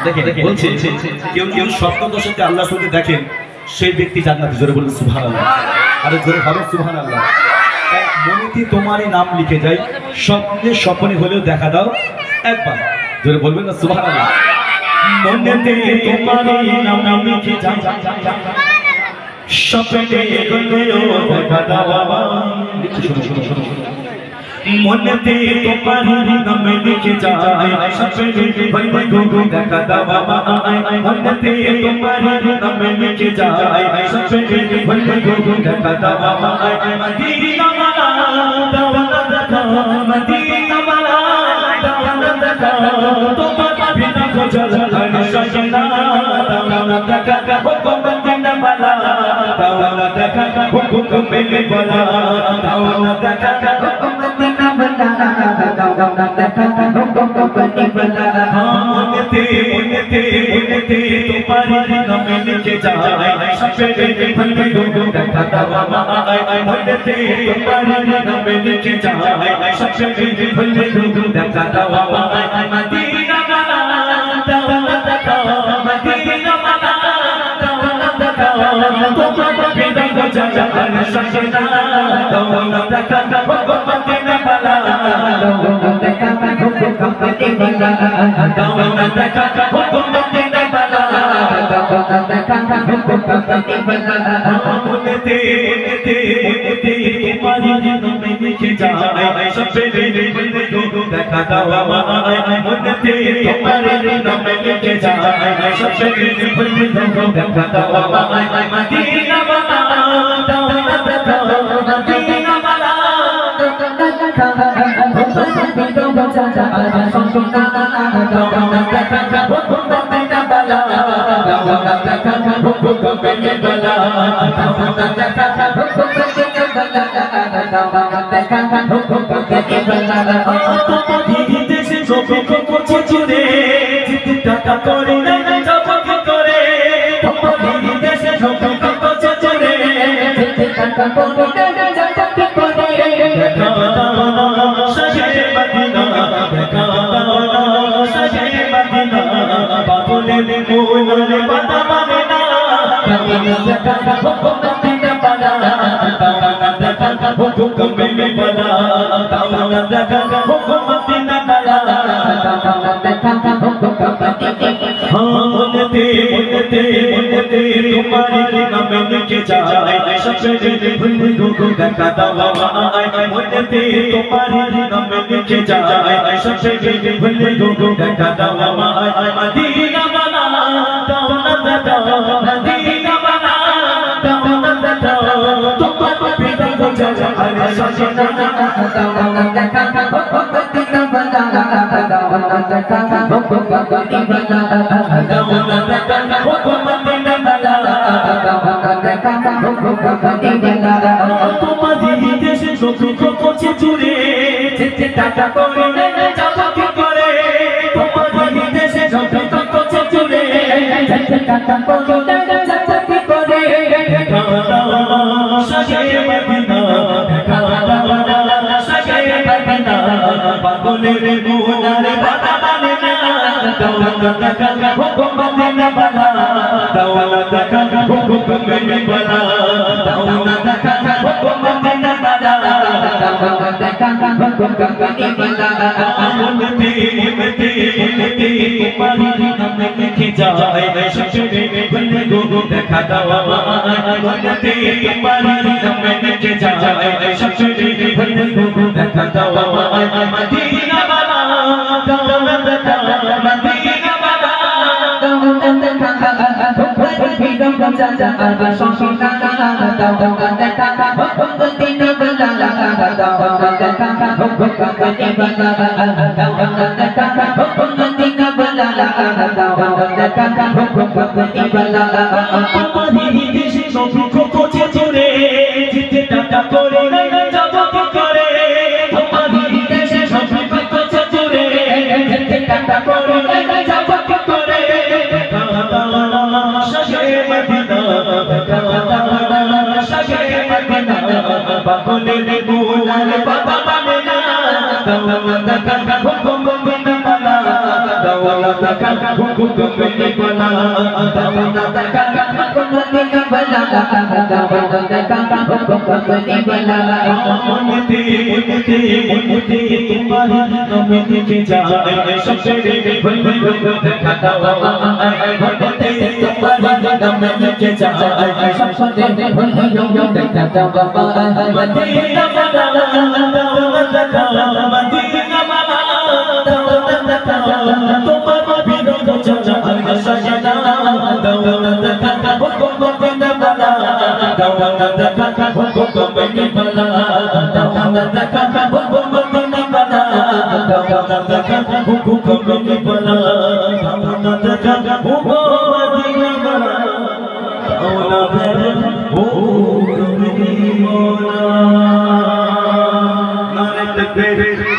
দেখেন বলছে কেউ কেউ স্বপ্ন দশাতে আল্লাহ সঙ্গে দেখেন সেই ব্যক্তি জান্নাতে। জোরে বলুন সুবহানাল্লাহ, আরে জোরে হবে সুবহানাল্লাহ। মনেতে তোমারই নাম লিখে যাই, স্বপ্নে স্বপ্নে হলেও দেখা দাও একবার। জোরে বলবেন না সুবহানাল্লাহ। মনেতে তোমারই নাম লিখে যাই, স্বপ্নে হলেও দেখা দাও আমার। মনেতে তোমারই নাম লিখে যাই, স্বপ্নে হলেও দেখা দাও আমার। মনেতে তোমারই নাম লিখে যাই, স্বপ্নে হলেও দেখা দাও আমার। মদিনা মালা দাওয়াত দেখা, মদিনা মালা দাওয়াত দেখা, তোমার বিনা খোঁজা আর সজনা দাওয়াত দেখা, মদিনা মালা দাওয়াত দেখা, হুকুম মেলে বলা দাওয়াত দেখা, মদিনা মালা দাওয়াত দেখা, হুকুম মেলে বলা। মনেতে মনেতে মনেতে তোমারই নাম লিখে যাই, স্বপ্নে হলেও দেখা দাও আমার। মনেতে তোমারই নাম লিখে যাই, স্বপ্নে হলেও দেখা দাও আমার। মদিনা মালা দাওয়াত দেখা, মদিনা মালা দাওয়াত দেখা, তোমার বিনা খোঁজা আর সজনা দাওয়াত দেখা, মদিনা মালা দাওয়াত দেখা, হুকুম মেলে বলা দাওয়াত দেখা, হুকুম মেলে বলা দাওয়াত দেখা, হুকুম মেলে বলা। মনেতে মনেতে মনেতে তোমারই নাম লিখে যাই, স্বপ্নে হলেও দেখা দাও আমার। মনেতে তোমারই নাম লিখে যাই, স্বপ্নে হলেও দেখা দাও আমার। মদিনা মালা দাওয়াত দেখা, মদিনা মালা দাওয়াত দেখা, হুকুম মেলে বলা দাওয়াত দেখা, হুকুম মেলে বলা দাওয়াত দেখা, হুকুম মেলে বলা দাওয়াত দেখা, হুকুম মেলে বলা দাওয়াত দেখা, হুকুম মেলে বলা। তোমার দেশে সবে করছে চুরে, টাকা করে না যাব কি করে। তোমার দেশে সবে করছে চুরে, টাকা করে না যাব কি করে। দেখা দাও না শাহে মদিনা, দেখা দাও না শাহে মদিনা, পাগলের মনের কথা মানে না। দাওয়াত দেখা, হুকুম মেলে বলা দাওয়াত দেখা, হুকুম মেলে বলা দাওয়াত দেখা, হুকুম মেলে বলা দাওয়াত দেখা, হুকুম মেলে বলা। মনেতে মনেতে মনেতে তোমারই নাম লিখে যাই, স্বপ্নে হলেও দেখা দাও আমার। মনেতে তোমারই নাম লিখে যাই, স্বপ্নে হলেও দেখা দাও আমার। মদিনা মালা দাওয়াত দেখা, মদিনা মালা দাওয়াত দেখা, তোমার বিনা খোঁজা আর সজনা দাওয়াত দেখা, হুকুম মেলে বলা দাওয়াত দেখা, হুকুম মেলে বলা দাওয়াত দেখা, হুকুম মেলে বলা দাওয়াত দেখা, হুকুম মেলে বলা। তোমার দেশে সবে করছে চুরে, টাকা করে না যাব কি করে। তোমার দেশে সবে করছে চুরে, টাকা করে না যাব কি করে। দেখা দাও না শাহে মদিনা, দেখা দাও না শাহে মদিনা, পাগলের মনের কথা মানে না। দাওয়াত দেখা, হুকুম মেলে বলা দাওয়াত দেখা, হুকুম মেলে বলা দাওয়াত দেখা, হুকুম মেলে বলা দাওয়াত দেখা, হুকুম মেলে বলা। মনেতে মনেতে মনেতে তোমারই নাম লিখে যাই, স্বপ্নে হলেও দেখা দাও আমার। মনেতে তোমারই নাম লিখে যাই, স্বপ্নে হলেও দেখা দাও আমার। মদিনা মালা দাওয়াত দেখা, মদিনা মালা দাওয়াত দেখা, হুকুম মেলে বলা সজনা দাওয়াত দেখা, হুকুম মেলে বলা দাওয়াত দেখা, হুকুম মেলে বলা দাওয়াত দেখা, হুকুম মেলে বলা দাওয়াত দেখা, হুকুম মেলে বলা। তোমার দেশে সবে করছে চুরে, টাকা করে না যাব কি করে। তোমার দেশে সবে করছে চুরে, টাকা করে না যাব কি করে। দেখা দাও না শাহে মদিনা, দেখা দাও না শাহে মদিনা, পাগলের মনের কথা মানে না। দাওয়াত দেখা, হুকুম মেলে বলা तका हुकुम में बना दावना तका हुकुम में बना दावना तका हुकुम में बना मुनती तुम्हारी नमी के जाए सबसे भूल तका मुनती तुम्हारी नमी के जाए सबसे भूल तका मदीना बना तका मदीना बना तुम्हारा बिना तो चला सजना दावना तका हुकुम में बना दावना तका हुकुम में बना दावना तका हुकुम में बना दावना तका हुकुम में बना दावना तका हुकुम में बना दावना हुकुम में बना नारे तकबीर